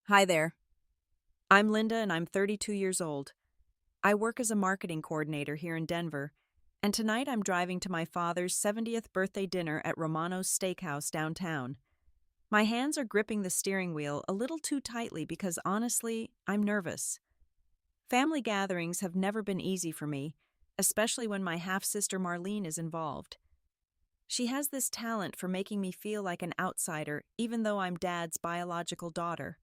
Hi there. I'm Linda and I'm 32 years old. I work as a marketing coordinator here in Denver, and tonight I'm driving to my father's 70th birthday dinner at Romano's Steakhouse downtown. My hands are gripping the steering wheel a little too tightly because honestly, I'm nervous. Family gatherings have never been easy for me, especially when my half sister Marlene is involved. She has this talent for making me feel like an outsider, even though I'm Dad's biological daughter.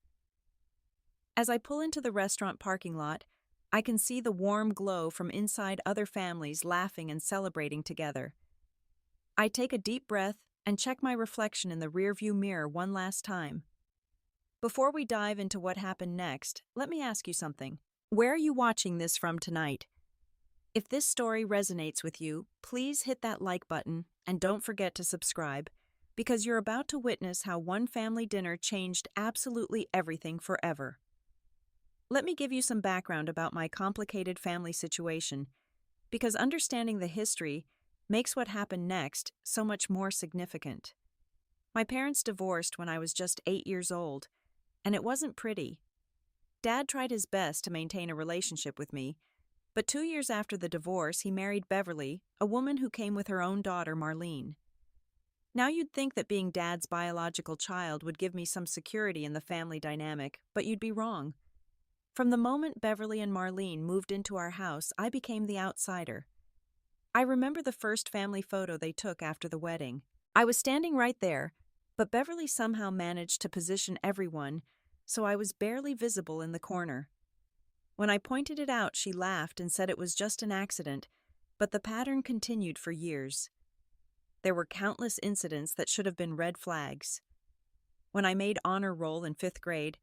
As I pull into the restaurant parking lot, I can see the warm glow from inside other families laughing and celebrating together. I take a deep breath and check my reflection in the rearview mirror one last time. Before we dive into what happened next, let me ask you something. Where are you watching this from tonight? If this story resonates with you, please hit that like button and don't forget to subscribe, because you're about to witness how one family dinner changed absolutely everything forever. Let me give you some background about my complicated family situation, because understanding the history makes what happened next so much more significant. My parents divorced when I was just 8 years old, and it wasn't pretty. Dad tried his best to maintain a relationship with me, but 2 years after the divorce, he married Beverly, a woman who came with her own daughter, Marlene. Now you'd think that being Dad's biological child would give me some security in the family dynamic, but you'd be wrong. From the moment Beverly and Marlene moved into our house, I became the outsider. I remember the first family photo they took after the wedding. I was standing right there, but Beverly somehow managed to position everyone, so I was barely visible in the corner. When I pointed it out, she laughed and said it was just an accident, but the pattern continued for years. There were countless incidents that should have been red flags. When I made honor roll in 5th grade,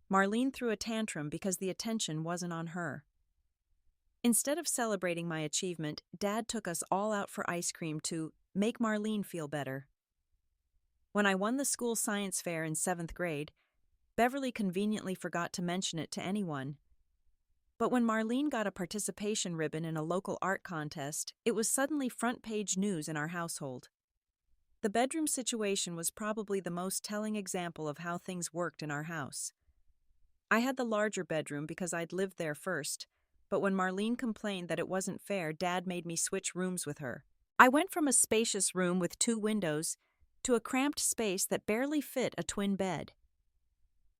Marlene threw a tantrum because the attention wasn't on her. Instead of celebrating my achievement, Dad took us all out for ice cream to make Marlene feel better. When I won the school science fair in 7th grade, Beverly conveniently forgot to mention it to anyone. But when Marlene got a participation ribbon in a local art contest, it was suddenly front-page news in our household. The bedroom situation was probably the most telling example of how things worked in our house. I had the larger bedroom because I'd lived there first, but when Marlene complained that it wasn't fair, Dad made me switch rooms with her. I went from a spacious room with 2 windows to a cramped space that barely fit a twin bed.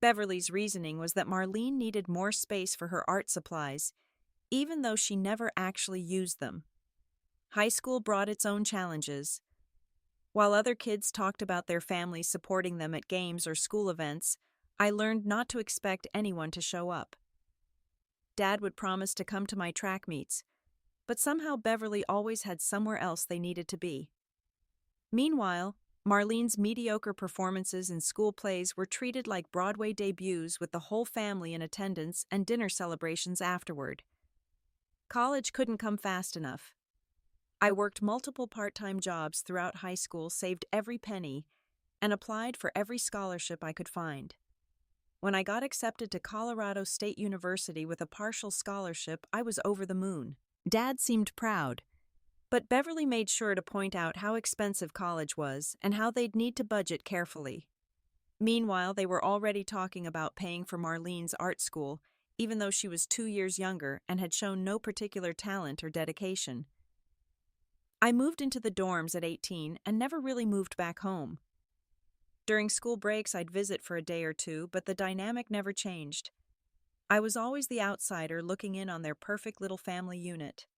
Beverly's reasoning was that Marlene needed more space for her art supplies, even though she never actually used them. High school brought its own challenges. While other kids talked about their families supporting them at games or school events, I learned not to expect anyone to show up. Dad would promise to come to my track meets, but somehow Beverly always had somewhere else they needed to be. Meanwhile, Marlene's mediocre performances in school plays were treated like Broadway debuts with the whole family in attendance and dinner celebrations afterward. College couldn't come fast enough. I worked multiple part-time jobs throughout high school, saved every penny, and applied for every scholarship I could find. When I got accepted to Colorado State University with a partial scholarship, I was over the moon. Dad seemed proud, but Beverly made sure to point out how expensive college was and how they'd need to budget carefully. Meanwhile, they were already talking about paying for Marlene's art school, even though she was 2 years younger and had shown no particular talent or dedication. I moved into the dorms at 18 and never really moved back home. During school breaks, I'd visit for a day or two, but the dynamic never changed. I was always the outsider looking in on their perfect little family unit.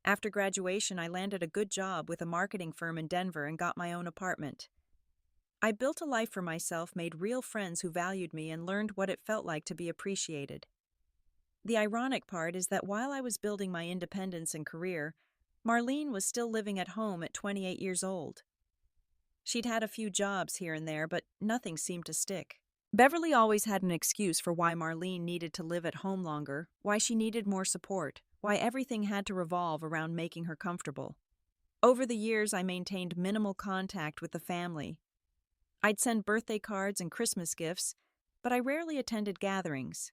After graduation, I landed a good job with a marketing firm in Denver and got my own apartment. I built a life for myself, made real friends who valued me, and learned what it felt like to be appreciated. The ironic part is that while I was building my independence and career, Marlene was still living at home at 28 years old. She'd had a few jobs here and there, but nothing seemed to stick. Beverly always had an excuse for why Marlene needed to live at home longer, why she needed more support, why everything had to revolve around making her comfortable. Over the years, I maintained minimal contact with the family. I'd send birthday cards and Christmas gifts, but I rarely attended gatherings.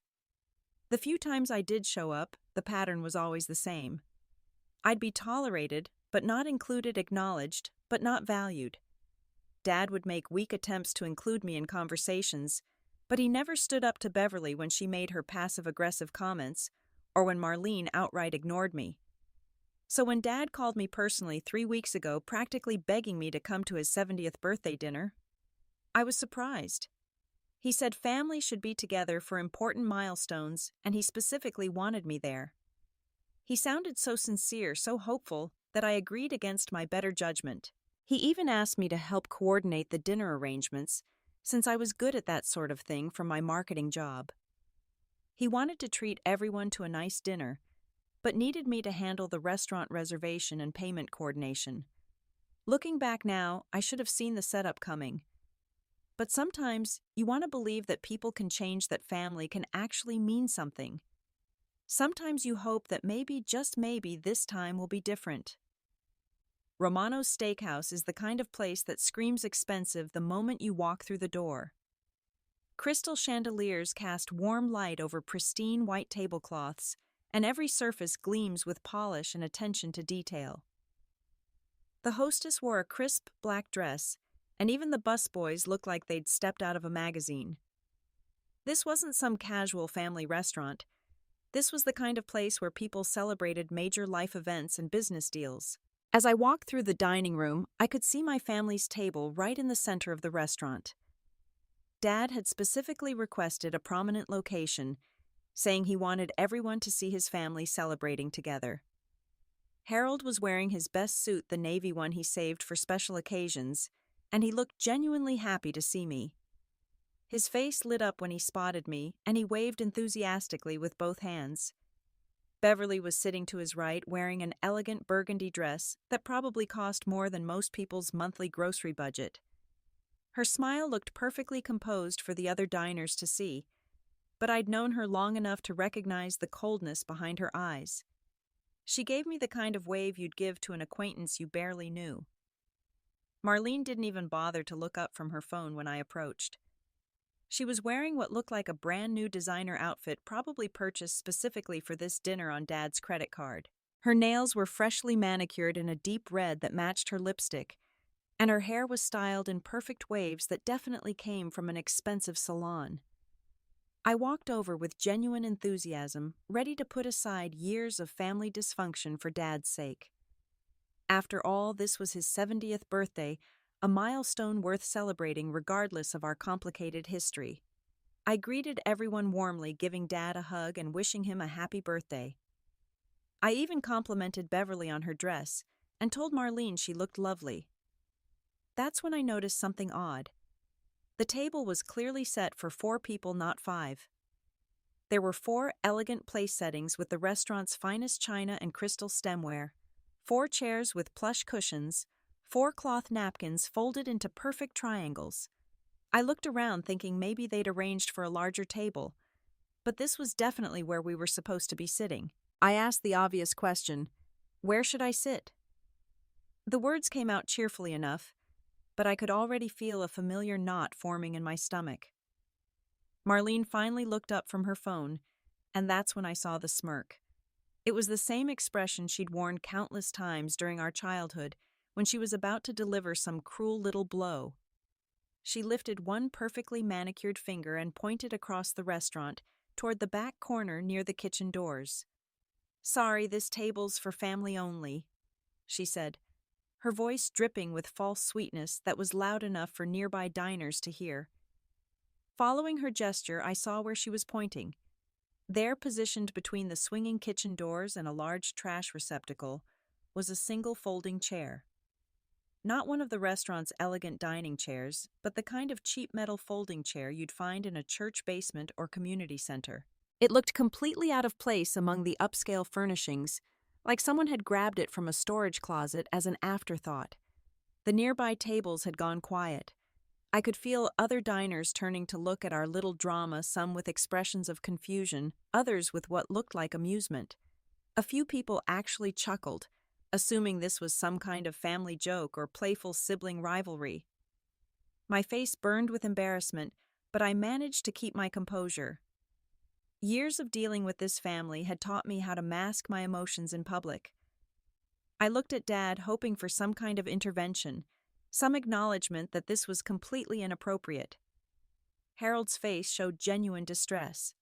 The few times I did show up, the pattern was always the same. I'd be tolerated, but not included, acknowledged, but not valued. Dad would make weak attempts to include me in conversations, But he never stood up to Beverly when she made her passive-aggressive comments or when Marlene outright ignored me. So when Dad called me personally 3 weeks ago, practically begging me to come to his 70th birthday dinner, I was surprised. He said family should be together for important milestones, and he specifically wanted me there. He sounded so sincere, so hopeful, that I agreed against my better judgment. He even asked me to help coordinate the dinner arrangements, since I was good at that sort of thing from my marketing job. He wanted to treat everyone to a nice dinner, but needed me to handle the restaurant reservation and payment coordination. Looking back now, I should have seen the setup coming. But sometimes you want to believe that people can change, that family can actually mean something. Sometimes you hope that maybe, just maybe, this time will be different. Romano's Steakhouse is the kind of place that screams expensive the moment you walk through the door. Crystal chandeliers cast warm light over pristine white tablecloths, and every surface gleams with polish and attention to detail. The hostess wore a crisp black dress, and even the busboys looked like they'd stepped out of a magazine. This wasn't some casual family restaurant. This was the kind of place where people celebrated major life events and business deals. As I walked through the dining room, I could see my family's table right in the center of the restaurant. Dad had specifically requested a prominent location, saying he wanted everyone to see his family celebrating together. Harold was wearing his best suit, the navy one he saved for special occasions, and he looked genuinely happy to see me. His face lit up when he spotted me, and he waved enthusiastically with both hands. Beverly was sitting to his right, wearing an elegant burgundy dress that probably cost more than most people's monthly grocery budget. Her smile looked perfectly composed for the other diners to see, but I'd known her long enough to recognize the coldness behind her eyes. She gave me the kind of wave you'd give to an acquaintance you barely knew. Marlene didn't even bother to look up from her phone when I approached. She was wearing what looked like a brand new designer outfit, probably purchased specifically for this dinner on Dad's credit card. Her nails were freshly manicured in a deep red that matched her lipstick, and her hair was styled in perfect waves that definitely came from an expensive salon. I walked over with genuine enthusiasm, ready to put aside years of family dysfunction for Dad's sake. After all, this was his 70th birthday, a milestone worth celebrating regardless of our complicated history. I greeted everyone warmly, giving Dad a hug and wishing him a happy birthday. I even complimented Beverly on her dress and told Marlene she looked lovely. That's when I noticed something odd. The table was clearly set for 4 people, not 5. There were 4 elegant place settings with the restaurant's finest china and crystal stemware, 4 chairs with plush cushions, 4 cloth napkins folded into perfect triangles. I looked around thinking maybe they'd arranged for a larger table, but this was definitely where we were supposed to be sitting. I asked the obvious question, "Where should I sit?" The words came out cheerfully enough, but I could already feel a familiar knot forming in my stomach. Marlene finally looked up from her phone, and that's when I saw the smirk. It was the same expression she'd worn countless times during our childhood when she was about to deliver some cruel little blow. She lifted one perfectly manicured finger and pointed across the restaurant toward the back corner near the kitchen doors. "Sorry, this table's for family only," she said, her voice dripping with false sweetness that was loud enough for nearby diners to hear. Following her gesture, I saw where she was pointing. There, positioned between the swinging kitchen doors and a large trash receptacle, was a single folding chair. Not one of the restaurant's elegant dining chairs, but the kind of cheap metal folding chair you'd find in a church basement or community center. It looked completely out of place among the upscale furnishings, like someone had grabbed it from a storage closet as an afterthought. The nearby tables had gone quiet. I could feel other diners turning to look at our little drama, some with expressions of confusion, others with what looked like amusement. A few people actually chuckled, assuming this was some kind of family joke or playful sibling rivalry. My face burned with embarrassment, but I managed to keep my composure. Years of dealing with this family had taught me how to mask my emotions in public. I looked at Dad, hoping for some kind of intervention, some acknowledgement that this was completely inappropriate. Harold's face showed genuine distress.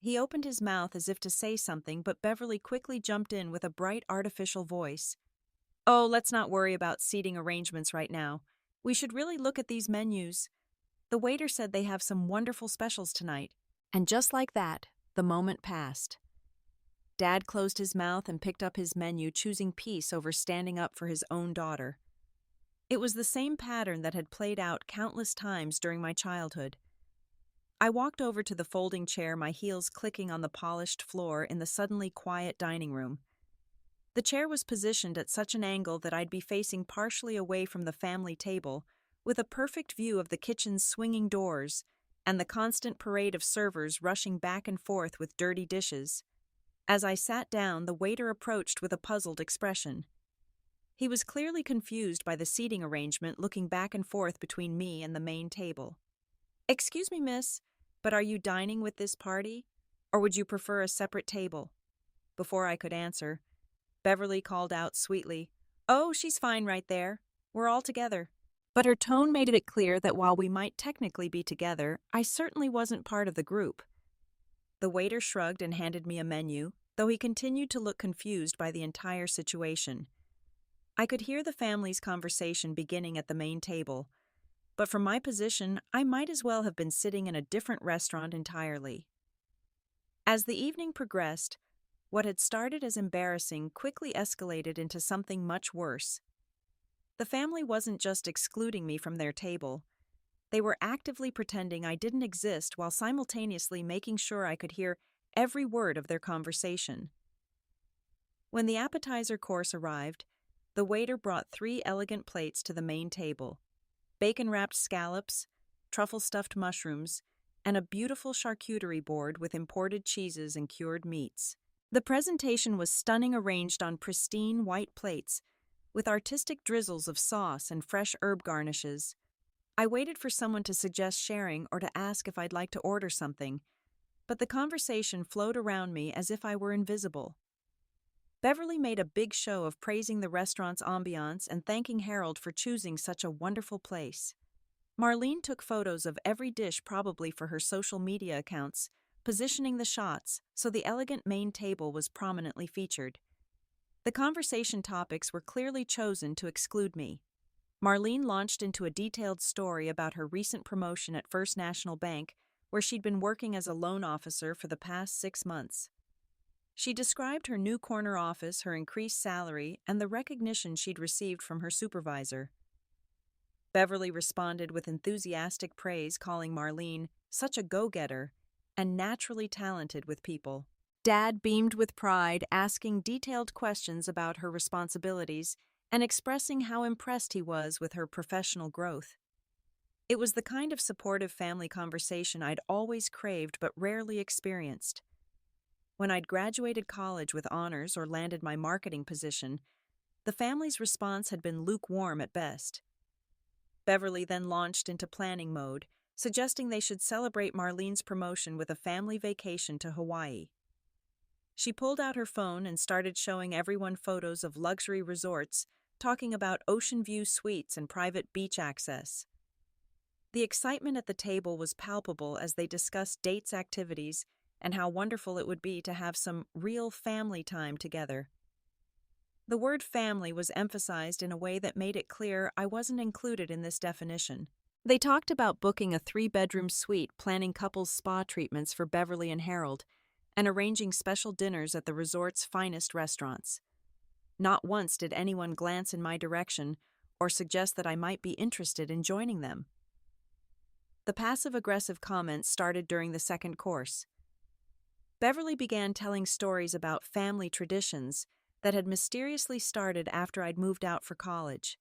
He opened his mouth as if to say something, but Beverly quickly jumped in with a bright artificial voice. Oh, let's not worry about seating arrangements right now. We should really look at these menus. The waiter said they have some wonderful specials tonight. And just like that, the moment passed. Dad closed his mouth and picked up his menu, choosing peace over standing up for his own daughter. It was the same pattern that had played out countless times during my childhood. I walked over to the folding chair, my heels clicking on the polished floor in the suddenly quiet dining room. The chair was positioned at such an angle that I'd be facing partially away from the family table, with a perfect view of the kitchen's swinging doors and the constant parade of servers rushing back and forth with dirty dishes. As I sat down, the waiter approached with a puzzled expression. He was clearly confused by the seating arrangement, looking back and forth between me and the main table. "Excuse me, miss, but are you dining with this party? Or would you prefer a separate table?" Before I could answer, Beverly called out sweetly, "Oh, she's fine right there. We're all together." But her tone made it clear that while we might technically be together, I certainly wasn't part of the group. The waiter shrugged and handed me a menu, though he continued to look confused by the entire situation. I could hear the family's conversation beginning at the main table, but from my position, I might as well have been sitting in a different restaurant entirely. As the evening progressed, what had started as embarrassing quickly escalated into something much worse. The family wasn't just excluding me from their table. They were actively pretending I didn't exist while simultaneously making sure I could hear every word of their conversation. When the appetizer course arrived, the waiter brought 3 elegant plates to the main table: bacon-wrapped scallops, truffle-stuffed mushrooms, and a beautiful charcuterie board with imported cheeses and cured meats. The presentation was stunning, arranged on pristine white plates, with artistic drizzles of sauce and fresh herb garnishes. I waited for someone to suggest sharing or to ask if I'd like to order something, but the conversation flowed around me as if I were invisible. Beverly made a big show of praising the restaurant's ambiance and thanking Harold for choosing such a wonderful place. Marlene took photos of every dish, probably for her social media accounts, positioning the shots so the elegant main table was prominently featured. The conversation topics were clearly chosen to exclude me. Marlene launched into a detailed story about her recent promotion at First National Bank, where she'd been working as a loan officer for the past 6 months. She described her new corner office, her increased salary, and the recognition she'd received from her supervisor. Beverly responded with enthusiastic praise, calling Marlene such a go-getter and naturally talented with people. Dad beamed with pride, asking detailed questions about her responsibilities and expressing how impressed he was with her professional growth. It was the kind of supportive family conversation I'd always craved but rarely experienced. When I'd graduated college with honors or landed my marketing position, the family's response had been lukewarm at best. Beverly then launched into planning mode, suggesting they should celebrate Marlene's promotion with a family vacation to Hawaii. She pulled out her phone and started showing everyone photos of luxury resorts, talking about ocean view suites and private beach access. The excitement at the table was palpable as they discussed dates, activities, and how wonderful it would be to have some real family time together. The word family was emphasized in a way that made it clear I wasn't included in this definition. They talked about booking a 3-bedroom suite, planning couples spa treatments for Beverly and Harold, and arranging special dinners at the resort's finest restaurants. Not once did anyone glance in my direction or suggest that I might be interested in joining them. The passive-aggressive comments started during the second course. Beverly began telling stories about family traditions that had mysteriously started after I'd moved out for college.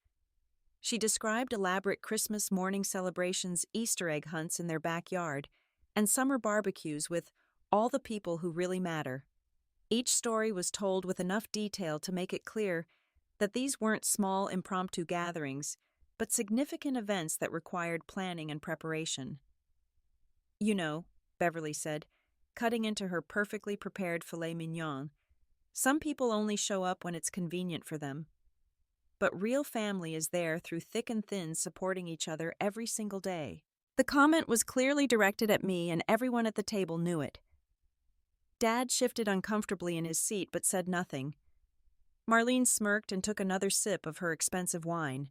She described elaborate Christmas morning celebrations, Easter egg hunts in their backyard, and summer barbecues with all the people who really matter. Each story was told with enough detail to make it clear that these weren't small impromptu gatherings, but significant events that required planning and preparation. "You know," Beverly said, cutting into her perfectly prepared filet mignon, "some people only show up when it's convenient for them. But real family is there through thick and thin, supporting each other every single day." The comment was clearly directed at me, and everyone at the table knew it. Dad shifted uncomfortably in his seat but said nothing. Marlene smirked and took another sip of her expensive wine.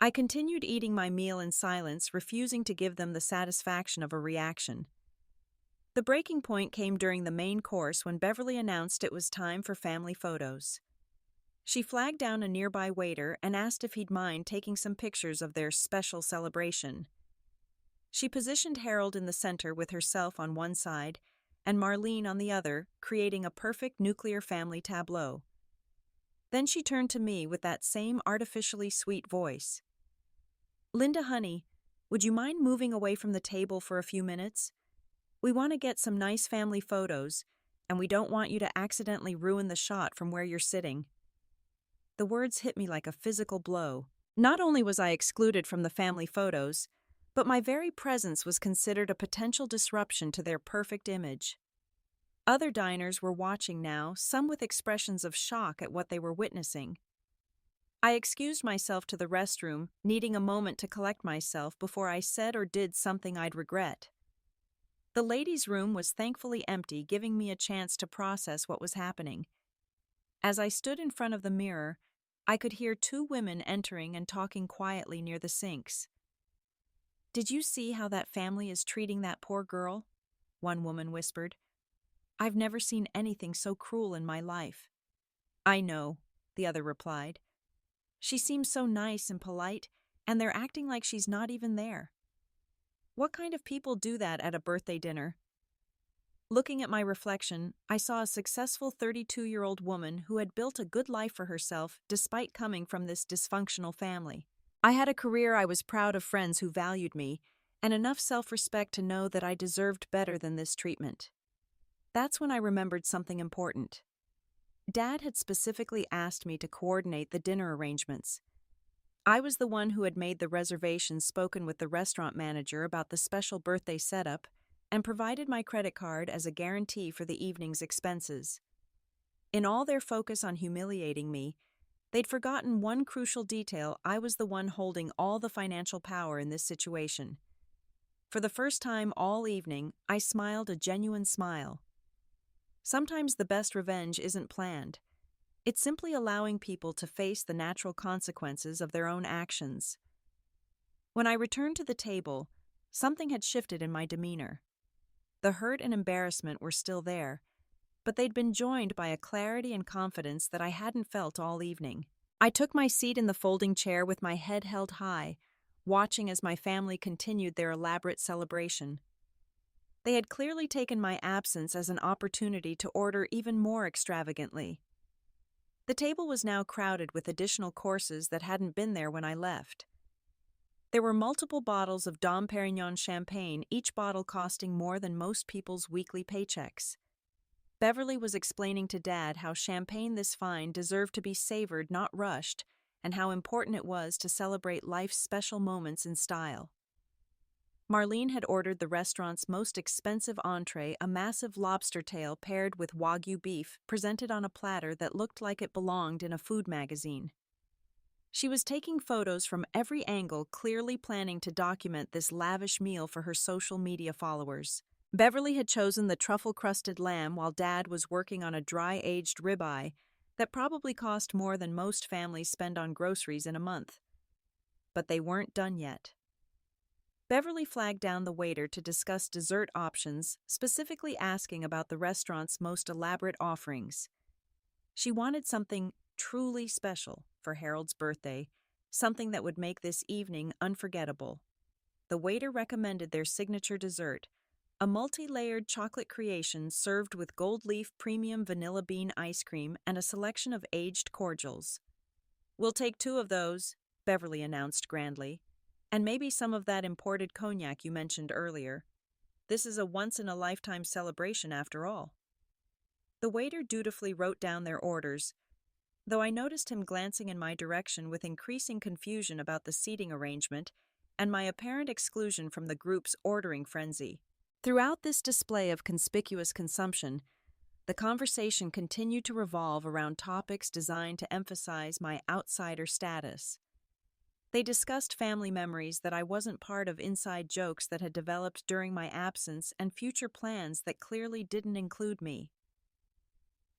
I continued eating my meal in silence, refusing to give them the satisfaction of a reaction. The breaking point came during the main course when Beverly announced it was time for family photos. She flagged down a nearby waiter and asked if he'd mind taking some pictures of their special celebration. She positioned Harold in the center with herself on one side and Marlene on the other, creating a perfect nuclear family tableau. Then she turned to me with that same artificially sweet voice. "Linda, honey, would you mind moving away from the table for a few minutes? We want to get some nice family photos, and we don't want you to accidentally ruin the shot from where you're sitting." The words hit me like a physical blow. Not only was I excluded from the family photos, but my very presence was considered a potential disruption to their perfect image. Other diners were watching now, some with expressions of shock at what they were witnessing. I excused myself to the restroom, needing a moment to collect myself before I said or did something I'd regret. The ladies' room was thankfully empty, giving me a chance to process what was happening. As I stood in front of the mirror, I could hear two women entering and talking quietly near the sinks. "Did you see how that family is treating that poor girl?" one woman whispered. "I've never seen anything so cruel in my life." "I know," the other replied. "She seems so nice and polite, and they're acting like she's not even there. What kind of people do that at a birthday dinner?" Looking at my reflection, I saw a successful 32-year-old woman who had built a good life for herself despite coming from this dysfunctional family. I had a career, I was proud of friends who valued me, and enough self-respect to know that I deserved better than this treatment. That's when I remembered something important. Dad had specifically asked me to coordinate the dinner arrangements. I was the one who had made the reservations, spoken with the restaurant manager about the special birthday setup, and provided my credit card as a guarantee for the evening's expenses. In all their focus on humiliating me, they'd forgotten one crucial detail: I was the one holding all the financial power in this situation. For the first time all evening, I smiled a genuine smile. Sometimes the best revenge isn't planned. It's simply allowing people to face the natural consequences of their own actions. When I returned to the table, something had shifted in my demeanor. The hurt and embarrassment were still there, but they'd been joined by a clarity and confidence that I hadn't felt all evening. I took my seat in the folding chair with my head held high, watching as my family continued their elaborate celebration. They had clearly taken my absence as an opportunity to order even more extravagantly. The table was now crowded with additional courses that hadn't been there when I left. There were multiple bottles of Dom Perignon champagne, each bottle costing more than most people's weekly paychecks. Beverly was explaining to Dad how champagne this fine deserved to be savored, not rushed, and how important it was to celebrate life's special moments in style. Marlene had ordered the restaurant's most expensive entree, a massive lobster tail paired with Wagyu beef, presented on a platter that looked like it belonged in a food magazine. She was taking photos from every angle, clearly planning to document this lavish meal for her social media followers. Beverly had chosen the truffle-crusted lamb while Dad was working on a dry-aged ribeye that probably cost more than most families spend on groceries in a month. But they weren't done yet. Beverly flagged down the waiter to discuss dessert options, specifically asking about the restaurant's most elaborate offerings. She wanted something truly special for Harold's birthday, something that would make this evening unforgettable. The waiter recommended their signature dessert, a multi-layered chocolate creation served with gold leaf premium vanilla bean ice cream and a selection of aged cordials. "We'll take 2 of those," Beverly announced grandly, "and maybe some of that imported cognac you mentioned earlier. This is a once-in-a-lifetime celebration after all." The waiter dutifully wrote down their orders, though I noticed him glancing in my direction with increasing confusion about the seating arrangement and my apparent exclusion from the group's ordering frenzy. Throughout this display of conspicuous consumption, the conversation continued to revolve around topics designed to emphasize my outsider status. They discussed family memories that I wasn't part of, inside jokes that had developed during my absence, and future plans that clearly didn't include me.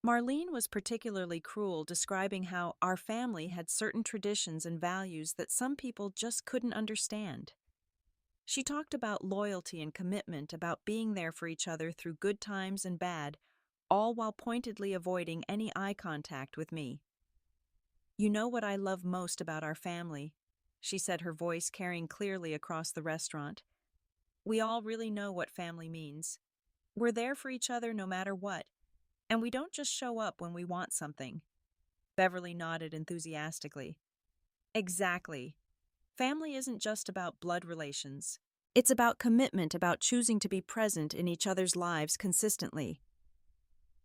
Marlene was particularly cruel, describing how our family had certain traditions and values that some people just couldn't understand. She talked about loyalty and commitment, about being there for each other through good times and bad, all while pointedly avoiding any eye contact with me. "You know what I love most about our family," she said, her voice carrying clearly across the restaurant. "We all really know what family means. We're there for each other no matter what, and we don't just show up when we want something." Beverly nodded enthusiastically. "Exactly. Family isn't just about blood relations. It's about commitment, about choosing to be present in each other's lives consistently."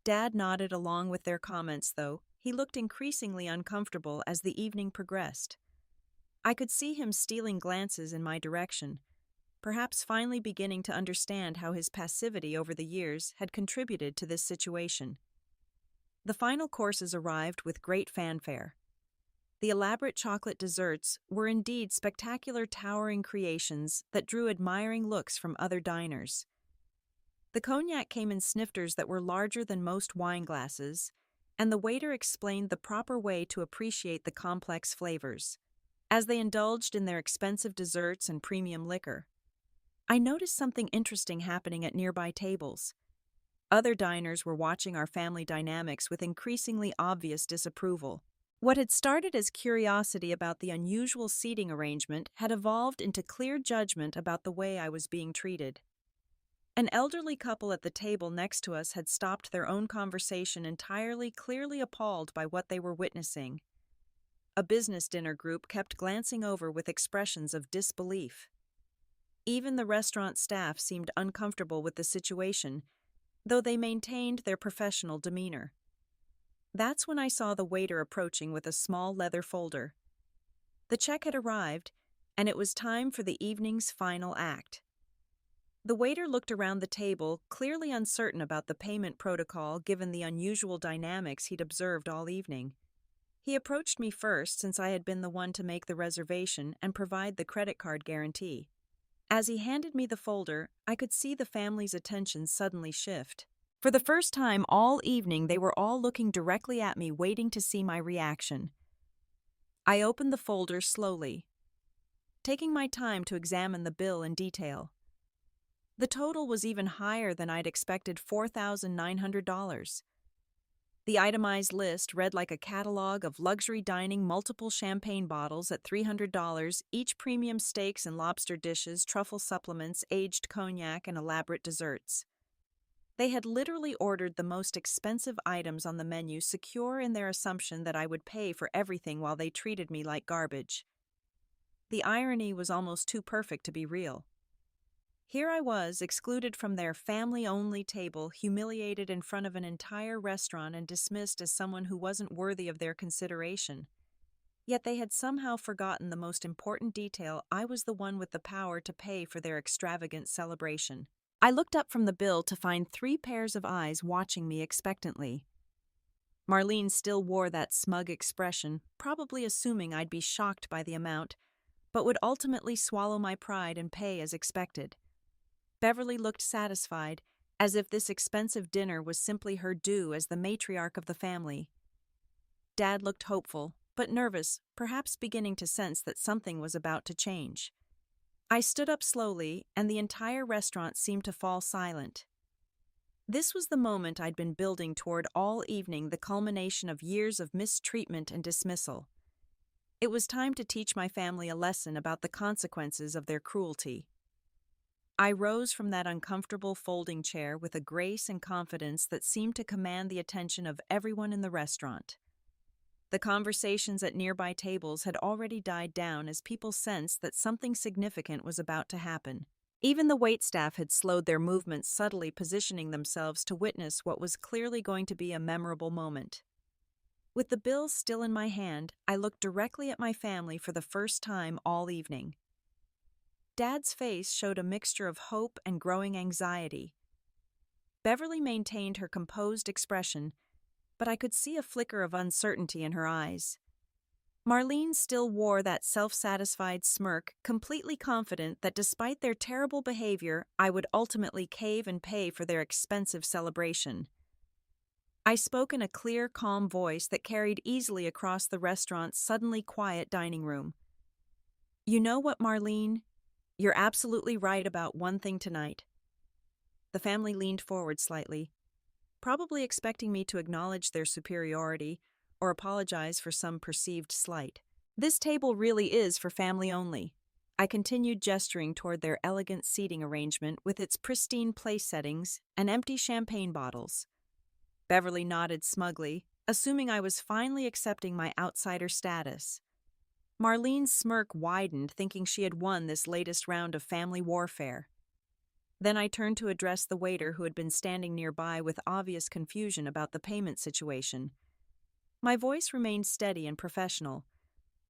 Dad nodded along with their comments, though. He looked increasingly uncomfortable as the evening progressed. I could see him stealing glances in my direction, perhaps finally beginning to understand how his passivity over the years had contributed to this situation. The final courses arrived with great fanfare. The elaborate chocolate desserts were indeed spectacular, towering creations that drew admiring looks from other diners. The cognac came in snifters that were larger than most wine glasses, and the waiter explained the proper way to appreciate the complex flavors. As they indulged in their expensive desserts and premium liquor, I noticed something interesting happening at nearby tables. Other diners were watching our family dynamics with increasingly obvious disapproval. What had started as curiosity about the unusual seating arrangement had evolved into clear judgment about the way I was being treated. An elderly couple at the table next to us had stopped their own conversation entirely, clearly appalled by what they were witnessing. A business dinner group kept glancing over with expressions of disbelief. Even the restaurant staff seemed uncomfortable with the situation, though they maintained their professional demeanor. That's when I saw the waiter approaching with a small leather folder. The check had arrived, and it was time for the evening's final act. The waiter looked around the table, clearly uncertain about the payment protocol given the unusual dynamics he'd observed all evening. He approached me first, since I had been the one to make the reservation and provide the credit card guarantee. As he handed me the folder, I could see the family's attention suddenly shift. For the first time all evening, they were all looking directly at me, waiting to see my reaction. I opened the folder slowly, taking my time to examine the bill in detail. The total was even higher than I'd expected, $4,900. The itemized list read like a catalog of luxury dining, multiple champagne bottles at $300, each premium steaks and lobster dishes, truffle supplements, aged cognac, and elaborate desserts. They had literally ordered the most expensive items on the menu, secure in their assumption that I would pay for everything while they treated me like garbage. The irony was almost too perfect to be real. Here I was, excluded from their family-only table, humiliated in front of an entire restaurant, and dismissed as someone who wasn't worthy of their consideration. Yet they had somehow forgotten the most important detail: I was the one with the power to pay for their extravagant celebration. I looked up from the bill to find 3 pairs of eyes watching me expectantly. Marlene still wore that smug expression, probably assuming I'd be shocked by the amount, but would ultimately swallow my pride and pay as expected. Beverly looked satisfied, as if this expensive dinner was simply her due as the matriarch of the family. Dad looked hopeful, but nervous, perhaps beginning to sense that something was about to change. I stood up slowly, and the entire restaurant seemed to fall silent. This was the moment I'd been building toward all evening, the culmination of years of mistreatment and dismissal. It was time to teach my family a lesson about the consequences of their cruelty. I rose from that uncomfortable folding chair with a grace and confidence that seemed to command the attention of everyone in the restaurant. The conversations at nearby tables had already died down as people sensed that something significant was about to happen. Even the waitstaff had slowed their movements, subtly positioning themselves to witness what was clearly going to be a memorable moment. With the bill still in my hand, I looked directly at my family for the first time all evening. Dad's face showed a mixture of hope and growing anxiety. Beverly maintained her composed expression, but I could see a flicker of uncertainty in her eyes. Marlene still wore that self-satisfied smirk, completely confident that despite their terrible behavior, I would ultimately cave and pay for their expensive celebration. I spoke in a clear, calm voice that carried easily across the restaurant's suddenly quiet dining room. You know what, Marlene? You're absolutely right about one thing tonight. The family leaned forward slightly, probably expecting me to acknowledge their superiority or apologize for some perceived slight. This table really is for family only. I continued gesturing toward their elegant seating arrangement with its pristine place settings and empty champagne bottles. Beverly nodded smugly, assuming I was finally accepting my outsider status. Marlene's smirk widened, thinking she had won this latest round of family warfare. Then I turned to address the waiter who had been standing nearby with obvious confusion about the payment situation. My voice remained steady and professional,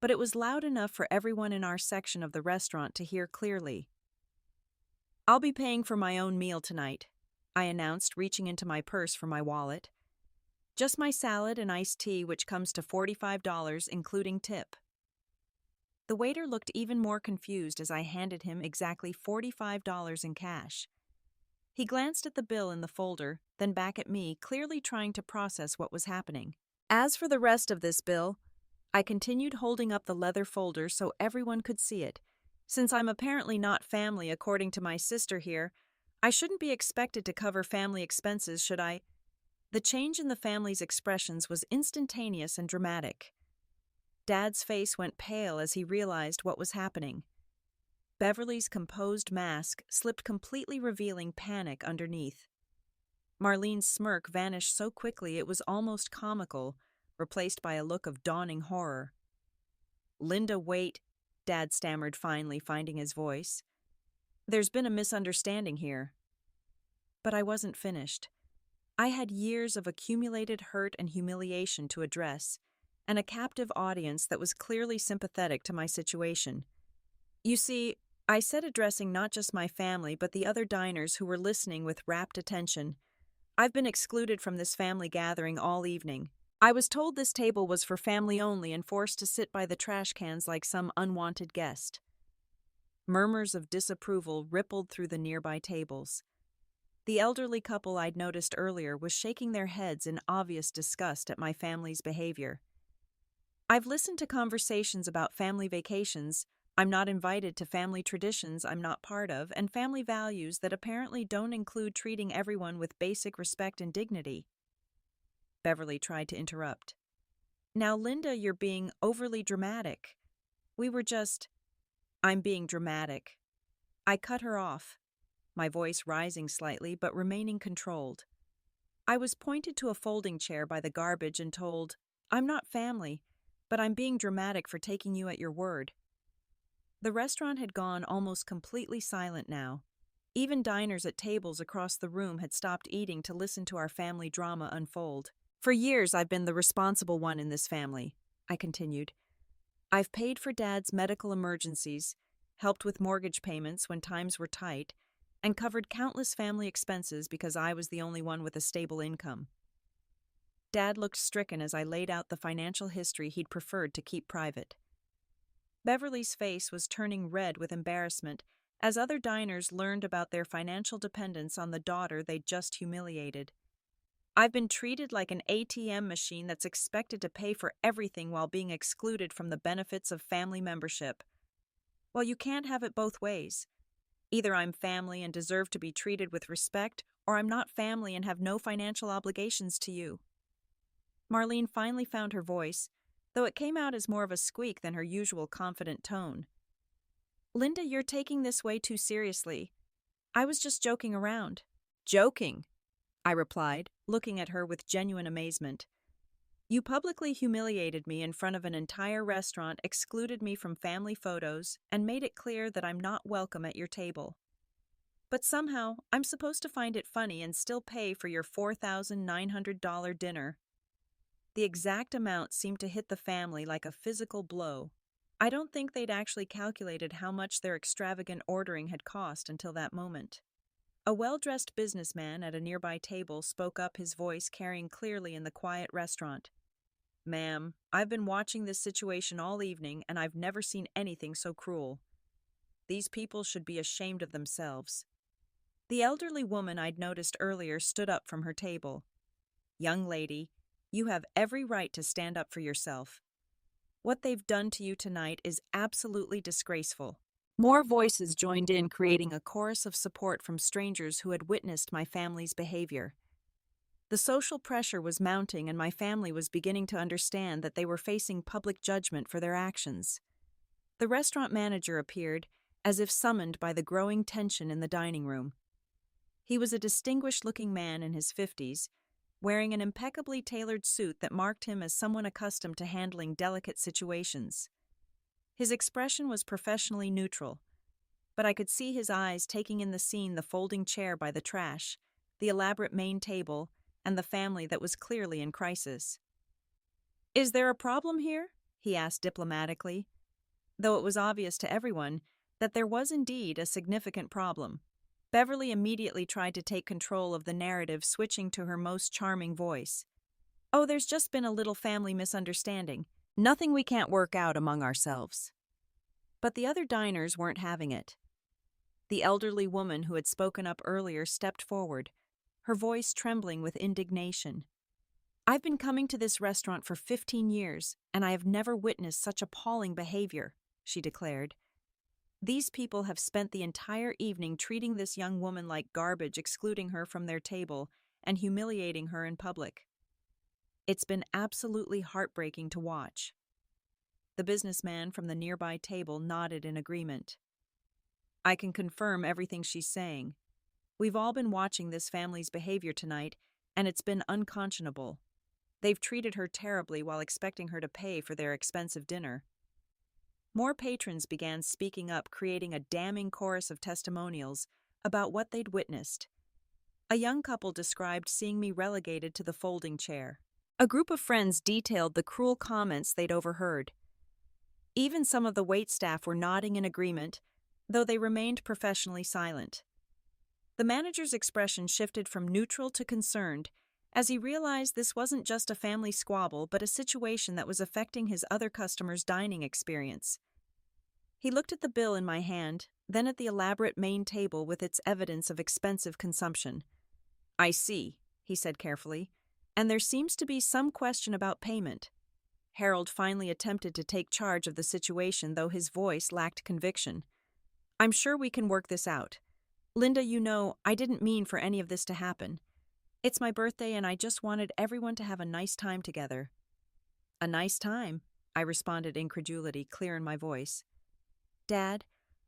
but it was loud enough for everyone in our section of the restaurant to hear clearly. I'll be paying for my own meal tonight, I announced, reaching into my purse for my wallet. Just my salad and iced tea, which comes to $45, including tip. The waiter looked even more confused as I handed him exactly $45 in cash. He glanced at the bill in the folder, then back at me, clearly trying to process what was happening. As for the rest of this bill, I continued holding up the leather folder so everyone could see it. Since I'm apparently not family according to my sister here, I shouldn't be expected to cover family expenses, should I? The change in the family's expressions was instantaneous and dramatic. Dad's face went pale as he realized what was happening. Beverly's composed mask slipped, completely revealing panic underneath. Marlene's smirk vanished so quickly it was almost comical, replaced by a look of dawning horror. Linda, wait, Dad stammered, finally finding his voice. There's been a misunderstanding here. But I wasn't finished. I had years of accumulated hurt and humiliation to address, and a captive audience that was clearly sympathetic to my situation. You see, I said, addressing not just my family but the other diners who were listening with rapt attention, I've been excluded from this family gathering all evening. I was told this table was for family only and forced to sit by the trash cans like some unwanted guest. Murmurs of disapproval rippled through the nearby tables. The elderly couple I'd noticed earlier was shaking their heads in obvious disgust at my family's behavior. I've listened to conversations about family vacations, I'm not invited to family traditions I'm not part of, and family values that apparently don't include treating everyone with basic respect and dignity. Beverly tried to interrupt. Now, Linda, you're being overly dramatic. I'm being dramatic. I cut her off, my voice rising slightly but remaining controlled. I was pointed to a folding chair by the garbage and told, I'm not family, but I'm being dramatic for taking you at your word. The restaurant had gone almost completely silent now. Even diners at tables across the room had stopped eating to listen to our family drama unfold. For years, I've been the responsible one in this family, I continued. I've paid for Dad's medical emergencies, helped with mortgage payments when times were tight, and covered countless family expenses because I was the only one with a stable income. Dad looked stricken as I laid out the financial history he'd preferred to keep private. Beverly's face was turning red with embarrassment as other diners learned about their financial dependence on the daughter they'd just humiliated. I've been treated like an ATM machine that's expected to pay for everything while being excluded from the benefits of family membership. Well, you can't have it both ways. Either I'm family and deserve to be treated with respect, or I'm not family and have no financial obligations to you. Marlene finally found her voice, though it came out as more of a squeak than her usual confident tone. Linda, you're taking this way too seriously. I was just joking around. Joking, I replied, looking at her with genuine amazement. You publicly humiliated me in front of an entire restaurant, excluded me from family photos, and made it clear that I'm not welcome at your table. But somehow, I'm supposed to find it funny and still pay for your $4,900 dinner. The exact amount seemed to hit the family like a physical blow. I don't think they'd actually calculated how much their extravagant ordering had cost until that moment. A well-dressed businessman at a nearby table spoke up, his voice carrying clearly in the quiet restaurant. Ma'am, I've been watching this situation all evening and I've never seen anything so cruel. These people should be ashamed of themselves. The elderly woman I'd noticed earlier stood up from her table. Young lady, you have every right to stand up for yourself. What they've done to you tonight is absolutely disgraceful. More voices joined in, creating a chorus of support from strangers who had witnessed my family's behavior. The social pressure was mounting, and my family was beginning to understand that they were facing public judgment for their actions. The restaurant manager appeared, as if summoned by the growing tension in the dining room. He was a distinguished-looking man in his 50s, wearing an impeccably tailored suit that marked him as someone accustomed to handling delicate situations. His expression was professionally neutral, but I could see his eyes taking in the scene: the folding chair by the trash, the elaborate main table, and the family that was clearly in crisis. "Is there a problem here?" he asked diplomatically, though it was obvious to everyone that there was indeed a significant problem. Beverly immediately tried to take control of the narrative, switching to her most charming voice. "Oh, there's just been a little family misunderstanding. Nothing we can't work out among ourselves." But the other diners weren't having it. The elderly woman who had spoken up earlier stepped forward, her voice trembling with indignation. "I've been coming to this restaurant for 15 years, and I have never witnessed such appalling behavior," she declared. "These people have spent the entire evening treating this young woman like garbage, excluding her from their table and humiliating her in public. It's been absolutely heartbreaking to watch." The businessman from the nearby table nodded in agreement. "I can confirm everything she's saying. We've all been watching this family's behavior tonight, and it's been unconscionable. They've treated her terribly while expecting her to pay for their expensive dinner." More patrons began speaking up, creating a damning chorus of testimonials about what they'd witnessed. A young couple described seeing me relegated to the folding chair. A group of friends detailed the cruel comments they'd overheard. Even some of the waitstaff were nodding in agreement, though they remained professionally silent. The manager's expression shifted from neutral to concerned as he realized this wasn't just a family squabble, but a situation that was affecting his other customers' dining experience. He looked at the bill in my hand, then at the elaborate main table with its evidence of expensive consumption. "I see," he said carefully, "and there seems to be some question about payment." Harold finally attempted to take charge of the situation, though his voice lacked conviction. "I'm sure we can work this out. Linda, you know, I didn't mean for any of this to happen. It's my birthday and I just wanted everyone to have a nice time together." "A nice time?" I responded, incredulity clear in my voice. "Dad,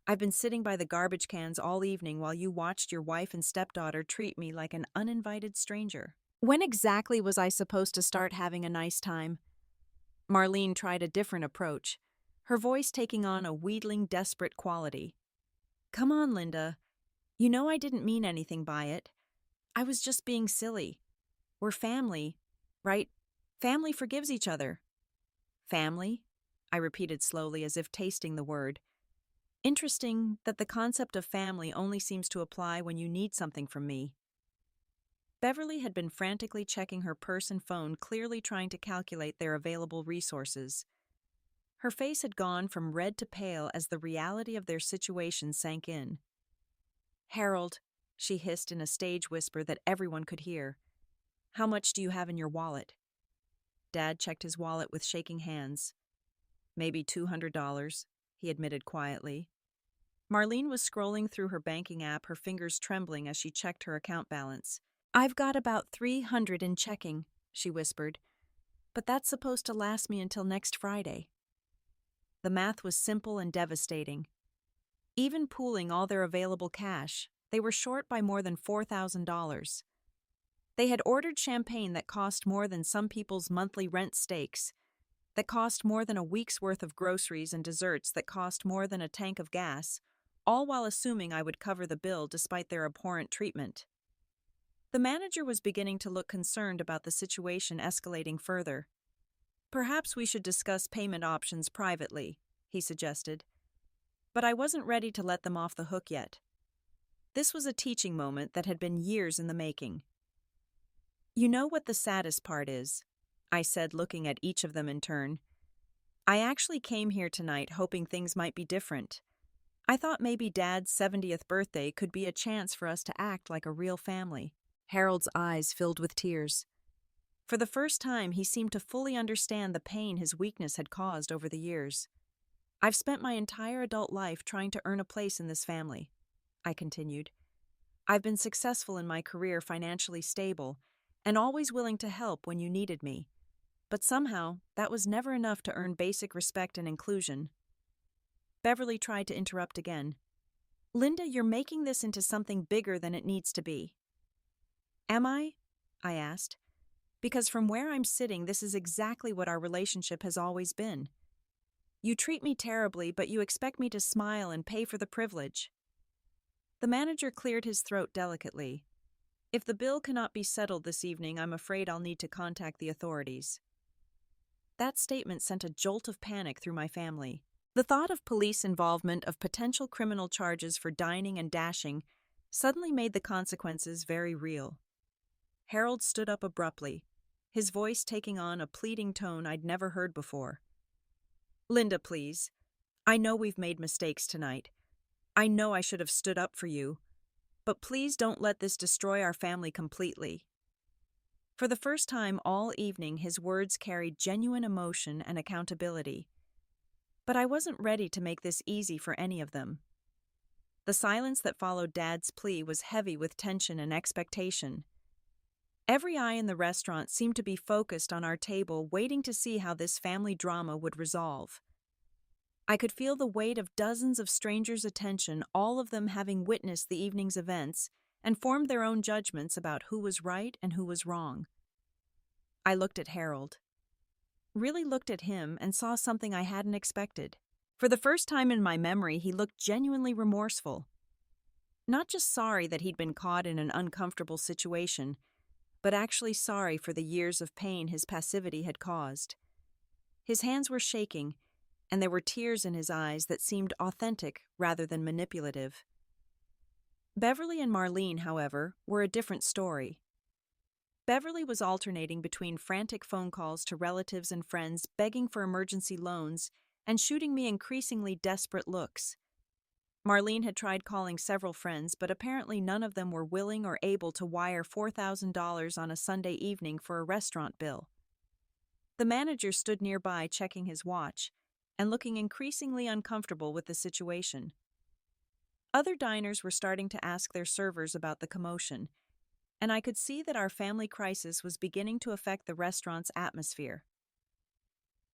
I've been sitting by the garbage cans all evening while you watched your wife and stepdaughter treat me like an uninvited stranger. When exactly was I supposed to start having a nice time?" Marlene tried a different approach, her voice taking on a wheedling, desperate quality. "Come on, Linda. You know I didn't mean anything by it. I was just being silly. We're family, right? Family forgives each other." "Family?" I repeated slowly, as if tasting the word. Interesting that the concept of family only seems to apply when you need something from me. Beverly had been frantically checking her purse and phone, clearly trying to calculate their available resources. Her face had gone from red to pale as the reality of their situation sank in. "Harold," she hissed in a stage whisper that everyone could hear, "how much do you have in your wallet?" Dad checked his wallet with shaking hands. "Maybe $200, he admitted quietly. Marlene was scrolling through her banking app, her fingers trembling as she checked her account balance. "I've got about 300 in checking," she whispered, "but that's supposed to last me until next Friday." The math was simple and devastating. Even pooling all their available cash, they were short by more than $4,000. They had ordered champagne that cost more than some people's monthly rent steaks, that cost more than a week's worth of groceries, and desserts that cost more than a tank of gas, all while assuming I would cover the bill despite their abhorrent treatment. The manager was beginning to look concerned about the situation escalating further. "Perhaps we should discuss payment options privately," he suggested. But I wasn't ready to let them off the hook yet. This was a teaching moment that had been years in the making. "You know what the saddest part is? I said, looking at each of them in turn. I actually came here tonight hoping things might be different. I thought maybe Dad's 70th birthday could be a chance for us to act like a real family. Harold's eyes filled with tears. For the first time, he seemed to fully understand the pain his weakness had caused over the years. I've spent my entire adult life trying to earn a place in this family, I continued. I've been successful in my career, financially stable, and always willing to help when you needed me. But somehow, that was never enough to earn basic respect and inclusion. Beverly tried to interrupt again. Linda, you're making this into something bigger than it needs to be. Am I? I asked. Because from where I'm sitting, this is exactly what our relationship has always been. You treat me terribly, but you expect me to smile and pay for the privilege. The manager cleared his throat delicately. If the bill cannot be settled this evening, I'm afraid I'll need to contact the authorities. That statement sent a jolt of panic through my family. The thought of police involvement of potential criminal charges for dining and dashing suddenly made the consequences very real. Harold stood up abruptly, his voice taking on a pleading tone I'd never heard before. Linda, please. I know we've made mistakes tonight. I know I should have stood up for you. But please don't let this destroy our family completely. For the first time all evening, his words carried genuine emotion and accountability. But I wasn't ready to make this easy for any of them. The silence that followed Dad's plea was heavy with tension and expectation. Every eye in the restaurant seemed to be focused on our table, waiting to see how this family drama would resolve. I could feel the weight of dozens of strangers' attention, all of them having witnessed the evening's events and formed their own judgments about who was right and who was wrong. I looked at Harold. Really looked at him and saw something I hadn't expected. For the first time in my memory, he looked genuinely remorseful. Not just sorry that he'd been caught in an uncomfortable situation, but actually sorry for the years of pain his passivity had caused. His hands were shaking, and there were tears in his eyes that seemed authentic rather than manipulative. Beverly and Marlene, however, were a different story. Beverly was alternating between frantic phone calls to relatives and friends begging for emergency loans and shooting me increasingly desperate looks. Marlene had tried calling several friends, but apparently none of them were willing or able to wire $4,000 on a Sunday evening for a restaurant bill. The manager stood nearby checking his watch and looking increasingly uncomfortable with the situation. Other diners were starting to ask their servers about the commotion, and I could see that our family crisis was beginning to affect the restaurant's atmosphere.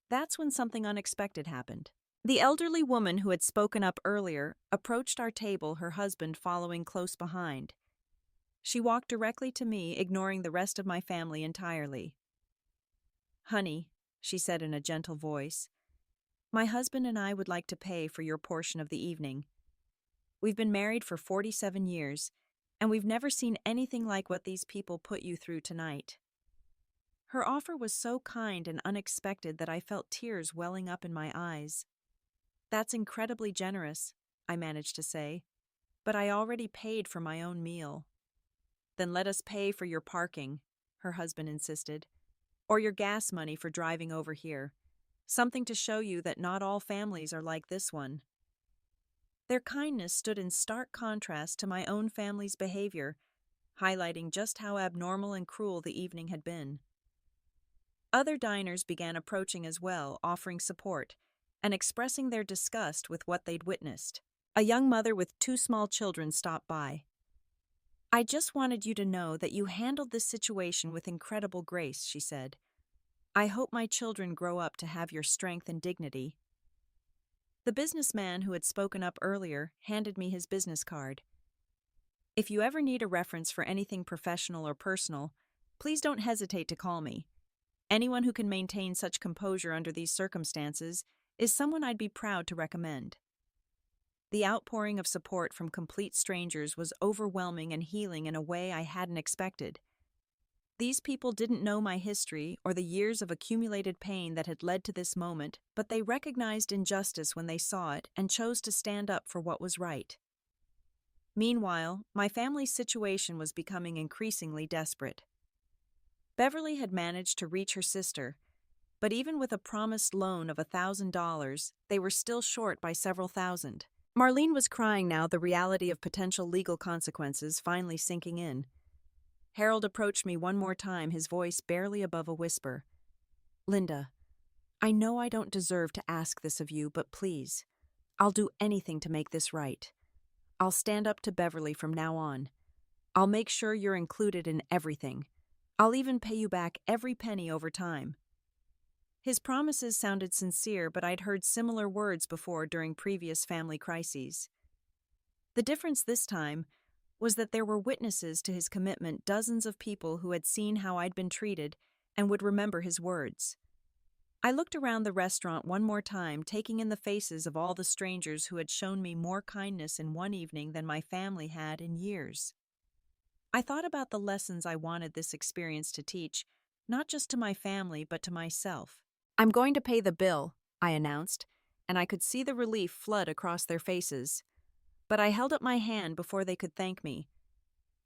That's when something unexpected happened. The elderly woman who had spoken up earlier approached our table, her husband following close behind. She walked directly to me, ignoring the rest of my family entirely. "Honey," she said in a gentle voice, "my husband and I would like to pay for your portion of the evening. We've been married for 47 years, and we've never seen anything like what these people put you through tonight." Her offer was so kind and unexpected that I felt tears welling up in my eyes. "That's incredibly generous," I managed to say, "but I already paid for my own meal." "Then let us pay for your parking," her husband insisted, "or your gas money for driving over here. Something to show you that not all families are like this one." Their kindness stood in stark contrast to my own family's behavior, highlighting just how abnormal and cruel the evening had been. Other diners began approaching as well, offering support and expressing their disgust with what they'd witnessed. A young mother with 2 small children stopped by. "I just wanted you to know that you handled this situation with incredible grace," she said. "I hope my children grow up to have your strength and dignity." The businessman who had spoken up earlier handed me his business card. "If you ever need a reference for anything professional or personal, please don't hesitate to call me. Anyone who can maintain such composure under these circumstances is someone I'd be proud to recommend." The outpouring of support from complete strangers was overwhelming and healing in a way I hadn't expected. These people didn't know my history or the years of accumulated pain that had led to this moment, but they recognized injustice when they saw it and chose to stand up for what was right. Meanwhile, my family's situation was becoming increasingly desperate. Beverly had managed to reach her sister, but even with a promised loan of $1,000, they were still short by several thousand. Marlene was crying now, the reality of potential legal consequences finally sinking in. Harold approached me one more time, his voice barely above a whisper. "Linda, I know I don't deserve to ask this of you, but please, I'll do anything to make this right. I'll stand up to Beverly from now on. I'll make sure you're included in everything. I'll even pay you back every penny over time." His promises sounded sincere, but I'd heard similar words before during previous family crises. The difference this time was that there were witnesses to his commitment, dozens of people who had seen how I'd been treated and would remember his words. I looked around the restaurant one more time, taking in the faces of all the strangers who had shown me more kindness in one evening than my family had in years. I thought about the lessons I wanted this experience to teach, not just to my family, but to myself. "I'm going to pay the bill," I announced, and I could see the relief flood across their faces. But I held up my hand before they could thank me.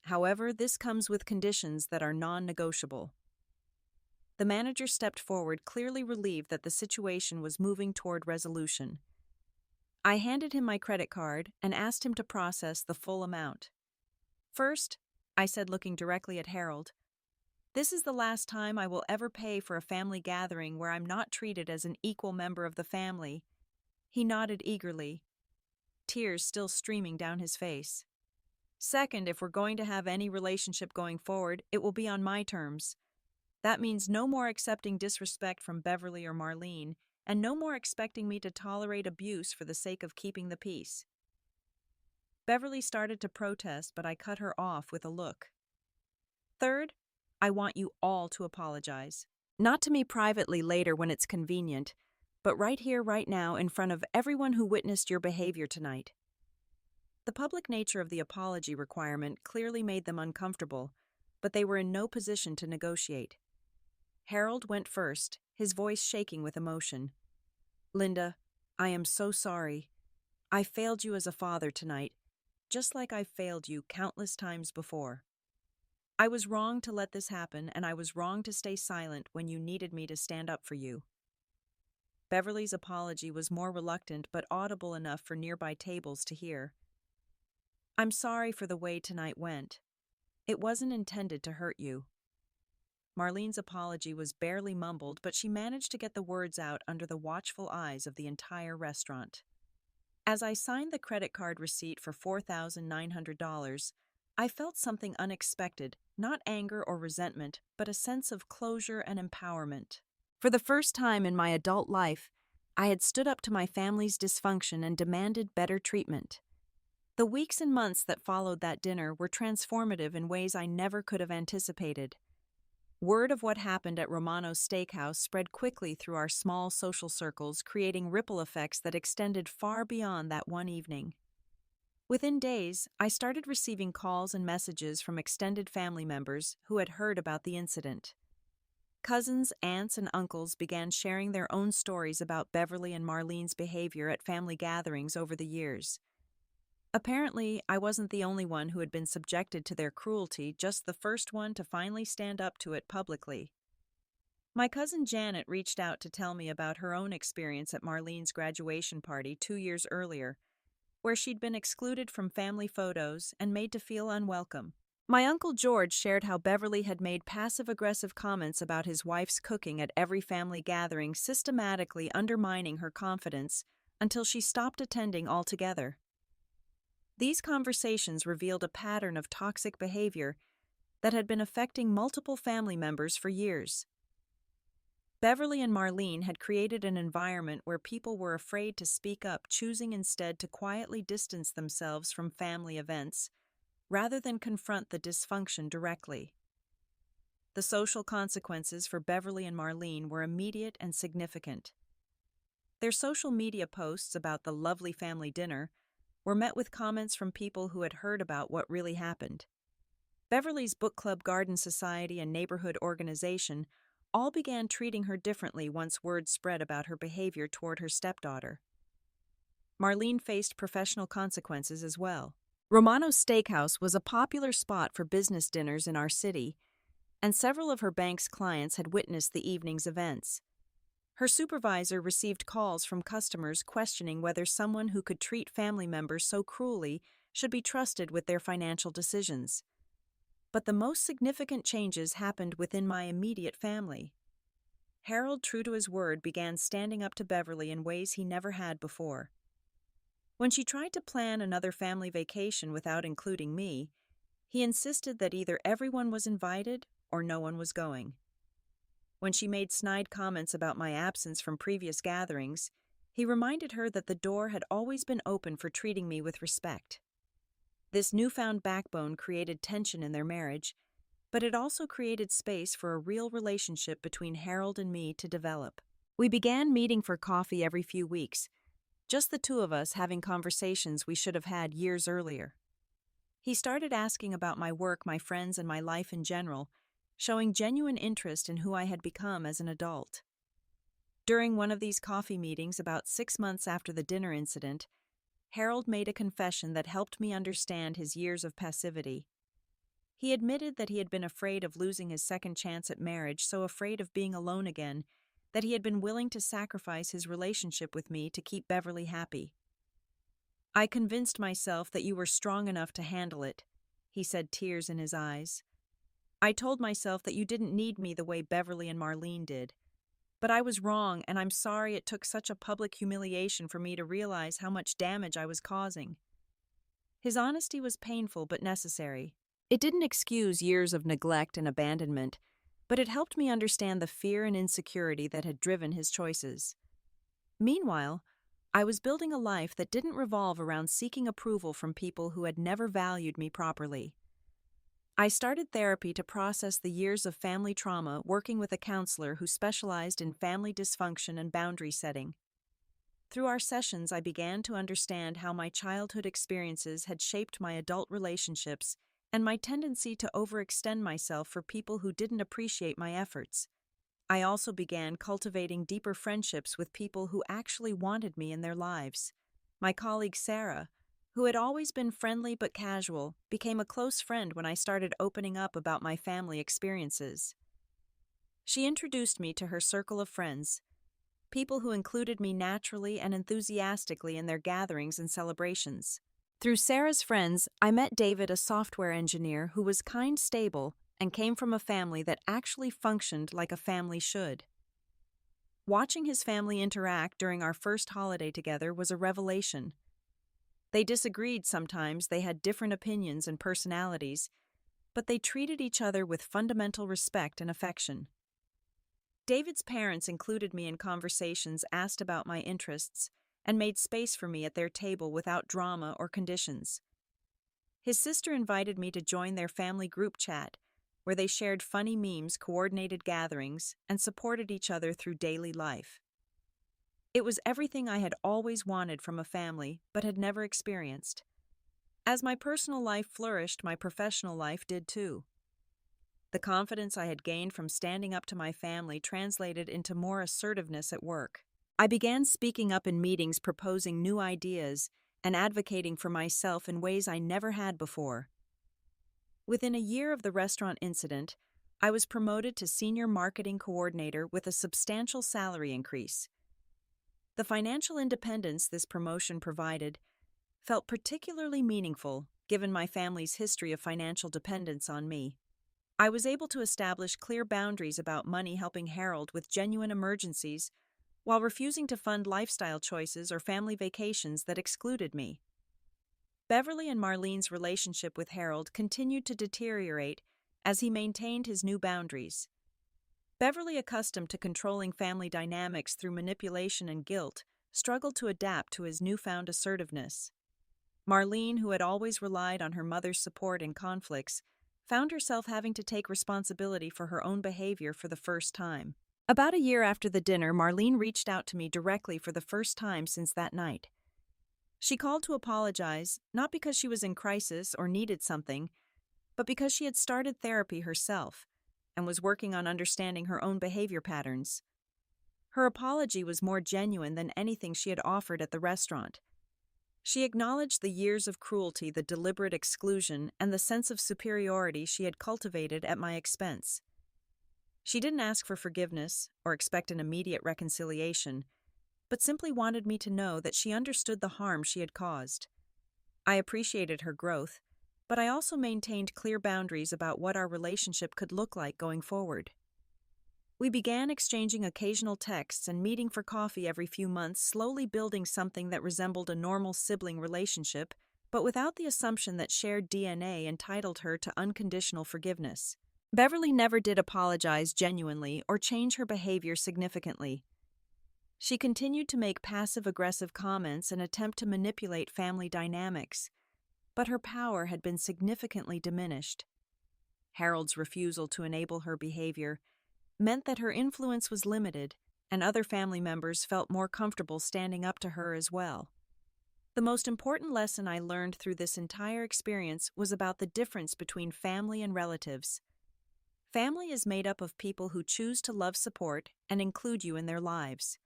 "However, this comes with conditions that are non-negotiable." The manager stepped forward, clearly relieved that the situation was moving toward resolution. I handed him my credit card and asked him to process the full amount. "First," I said, looking directly at Harold, "this is the last time I will ever pay for a family gathering where I'm not treated as an equal member of the family." He nodded eagerly, tears still streaming down his face. "Second, if we're going to have any relationship going forward, it will be on my terms. That means no more accepting disrespect from Beverly or Marlene, and no more expecting me to tolerate abuse for the sake of keeping the peace." Beverly started to protest, but I cut her off with a look. "Third, I want you all to apologize. Not to me privately later when it's convenient, but right here, right now, in front of everyone who witnessed your behavior tonight." The public nature of the apology requirement clearly made them uncomfortable, but they were in no position to negotiate. Harold went first, his voice shaking with emotion. "Linda, I am so sorry. I failed you as a father tonight, just like I've failed you countless times before. I was wrong to let this happen, and I was wrong to stay silent when you needed me to stand up for you." Beverly's apology was more reluctant but audible enough for nearby tables to hear. "I'm sorry for the way tonight went. It wasn't intended to hurt you." Marlene's apology was barely mumbled, but she managed to get the words out under the watchful eyes of the entire restaurant. As I signed the credit card receipt for $4,900, I felt something unexpected, not anger or resentment, but a sense of closure and empowerment. For the first time in my adult life, I had stood up to my family's dysfunction and demanded better treatment. The weeks and months that followed that dinner were transformative in ways I never could have anticipated. Word of what happened at Romano's Steakhouse spread quickly through our small social circles, creating ripple effects that extended far beyond that one evening. Within days, I started receiving calls and messages from extended family members who had heard about the incident. Cousins, aunts, and uncles began sharing their own stories about Beverly and Marlene's behavior at family gatherings over the years. Apparently, I wasn't the only one who had been subjected to their cruelty, just the first one to finally stand up to it publicly. My cousin Janet reached out to tell me about her own experience at Marlene's graduation party 2 years earlier, where she'd been excluded from family photos and made to feel unwelcome. My Uncle George shared how Beverly had made passive-aggressive comments about his wife's cooking at every family gathering, systematically undermining her confidence until she stopped attending altogether. These conversations revealed a pattern of toxic behavior that had been affecting multiple family members for years. Beverly and Marlene had created an environment where people were afraid to speak up, choosing instead to quietly distance themselves from family events, rather than confront the dysfunction directly. The social consequences for Beverly and Marlene were immediate and significant. Their social media posts about the lovely family dinner were met with comments from people who had heard about what really happened. Beverly's book club, garden society, and neighborhood organization all began treating her differently once word spread about her behavior toward her stepdaughter. Marlene faced professional consequences as well. Romano's Steakhouse was a popular spot for business dinners in our city, and several of her bank's clients had witnessed the evening's events. Her supervisor received calls from customers questioning whether someone who could treat family members so cruelly should be trusted with their financial decisions. But the most significant changes happened within my immediate family. Harold, true to his word, began standing up to Beverly in ways he never had before. When she tried to plan another family vacation without including me, he insisted that either everyone was invited or no one was going. When she made snide comments about my absence from previous gatherings, he reminded her that the door had always been open for treating me with respect. This newfound backbone created tension in their marriage, but it also created space for a real relationship between Harold and me to develop. We began meeting for coffee every few weeks, just the two of us having conversations we should have had years earlier. He started asking about my work, my friends, and my life in general, showing genuine interest in who I had become as an adult. During one of these coffee meetings about 6 months after the dinner incident, Harold made a confession that helped me understand his years of passivity. He admitted that he had been afraid of losing his second chance at marriage, so afraid of being alone again, that he had been willing to sacrifice his relationship with me to keep Beverly happy. "I convinced myself that you were strong enough to handle it," he said, tears in his eyes. "I told myself that you didn't need me the way Beverly and Marlene did. But I was wrong, and I'm sorry it took such a public humiliation for me to realize how much damage I was causing." His honesty was painful but necessary. It didn't excuse years of neglect and abandonment, but it helped me understand the fear and insecurity that had driven his choices. Meanwhile, I was building a life that didn't revolve around seeking approval from people who had never valued me properly. I started therapy to process the years of family trauma, working with a counselor who specialized in family dysfunction and boundary setting. Through our sessions, I began to understand how my childhood experiences had shaped my adult relationships and my tendency to overextend myself for people who didn't appreciate my efforts. I also began cultivating deeper friendships with people who actually wanted me in their lives. My colleague Sarah, who had always been friendly but casual, became a close friend when I started opening up about my family experiences. She introduced me to her circle of friends, people who included me naturally and enthusiastically in their gatherings and celebrations. Through Sarah's friends, I met David, a software engineer who was kind, stable, and came from a family that actually functioned like a family should. Watching his family interact during our first holiday together was a revelation. They disagreed sometimes, they had different opinions and personalities, but they treated each other with fundamental respect and affection. David's parents included me in conversations, asked about my interests, and made space for me at their table without drama or conditions. His sister invited me to join their family group chat, where they shared funny memes, coordinated gatherings, and supported each other through daily life. It was everything I had always wanted from a family, but had never experienced. As my personal life flourished, my professional life did too. The confidence I had gained from standing up to my family translated into more assertiveness at work. I began speaking up in meetings, proposing new ideas, and advocating for myself in ways I never had before. Within a year of the restaurant incident, I was promoted to senior marketing coordinator with a substantial salary increase. The financial independence this promotion provided felt particularly meaningful given my family's history of financial dependence on me. I was able to establish clear boundaries about money, helping Harold with genuine emergencies while refusing to fund lifestyle choices or family vacations that excluded me. Beverly and Marlene's relationship with Harold continued to deteriorate as he maintained his new boundaries. Beverly, accustomed to controlling family dynamics through manipulation and guilt, struggled to adapt to his newfound assertiveness. Marlene, who had always relied on her mother's support in conflicts, found herself having to take responsibility for her own behavior for the first time. About a year after the dinner, Marlene reached out to me directly for the first time since that night. She called to apologize, not because she was in crisis or needed something, but because she had started therapy herself and was working on understanding her own behavior patterns. Her apology was more genuine than anything she had offered at the restaurant. She acknowledged the years of cruelty, the deliberate exclusion, and the sense of superiority she had cultivated at my expense. She didn't ask for forgiveness or expect an immediate reconciliation, but simply wanted me to know that she understood the harm she had caused. I appreciated her growth, but I also maintained clear boundaries about what our relationship could look like going forward. We began exchanging occasional texts and meeting for coffee every few months, slowly building something that resembled a normal sibling relationship, but without the assumption that shared DNA entitled her to unconditional forgiveness. Beverly never did apologize genuinely or change her behavior significantly. She continued to make passive-aggressive comments and attempt to manipulate family dynamics, but her power had been significantly diminished. Harold's refusal to enable her behavior meant that her influence was limited, and other family members felt more comfortable standing up to her as well. The most important lesson I learned through this entire experience was about the difference between family and relatives. Family is made up of people who choose to love, support, and include you in their lives.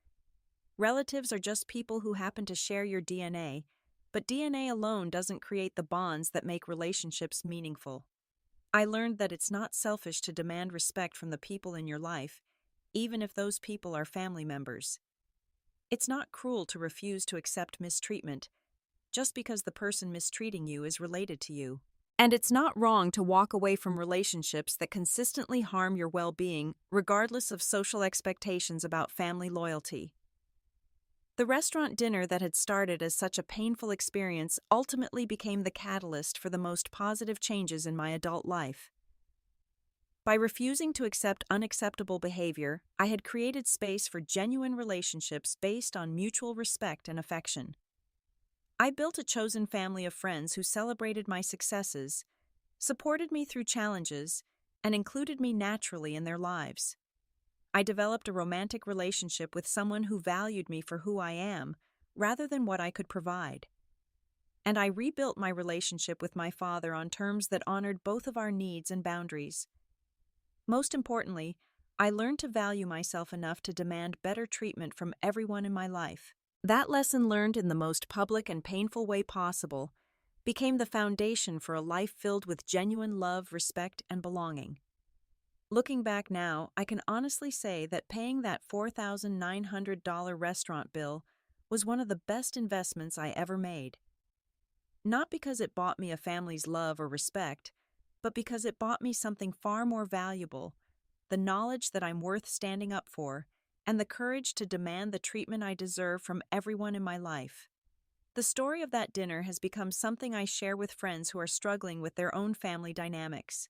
Relatives are just people who happen to share your DNA, but DNA alone doesn't create the bonds that make relationships meaningful. I learned that it's not selfish to demand respect from the people in your life, even if those people are family members. It's not cruel to refuse to accept mistreatment, just because the person mistreating you is related to you. And it's not wrong to walk away from relationships that consistently harm your well-being, regardless of social expectations about family loyalty. The restaurant dinner that had started as such a painful experience ultimately became the catalyst for the most positive changes in my adult life. By refusing to accept unacceptable behavior, I had created space for genuine relationships based on mutual respect and affection. I built a chosen family of friends who celebrated my successes, supported me through challenges, and included me naturally in their lives. I developed a romantic relationship with someone who valued me for who I am, rather than what I could provide. And I rebuilt my relationship with my father on terms that honored both of our needs and boundaries. Most importantly, I learned to value myself enough to demand better treatment from everyone in my life. That lesson, learned in the most public and painful way possible, became the foundation for a life filled with genuine love, respect, and belonging. Looking back now, I can honestly say that paying that $4,900 restaurant bill was one of the best investments I ever made. Not because it bought me a family's love or respect, but because it bought me something far more valuable: the knowledge that I'm worth standing up for, and the courage to demand the treatment I deserve from everyone in my life. The story of that dinner has become something I share with friends who are struggling with their own family dynamics.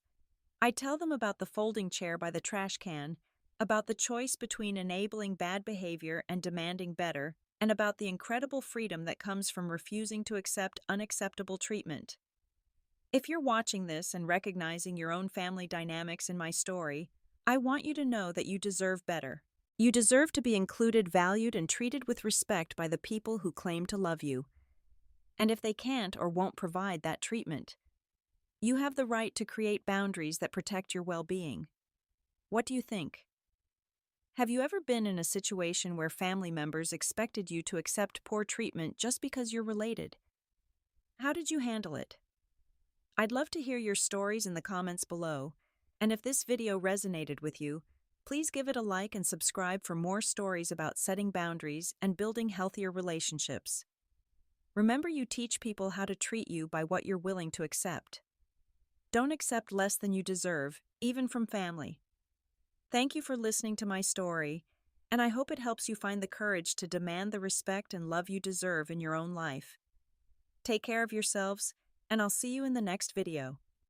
I tell them about the folding chair by the trash can, about the choice between enabling bad behavior and demanding better, and about the incredible freedom that comes from refusing to accept unacceptable treatment. If you're watching this and recognizing your own family dynamics in my story, I want you to know that you deserve better. You deserve to be included, valued, and treated with respect by the people who claim to love you. And if they can't or won't provide that treatment, you have the right to create boundaries that protect your well-being. What do you think? Have you ever been in a situation where family members expected you to accept poor treatment just because you're related? How did you handle it? I'd love to hear your stories in the comments below, and if this video resonated with you, please give it a like and subscribe for more stories about setting boundaries and building healthier relationships. Remember, you teach people how to treat you by what you're willing to accept. Don't accept less than you deserve, even from family. Thank you for listening to my story, and I hope it helps you find the courage to demand the respect and love you deserve in your own life. Take care of yourselves, and I'll see you in the next video.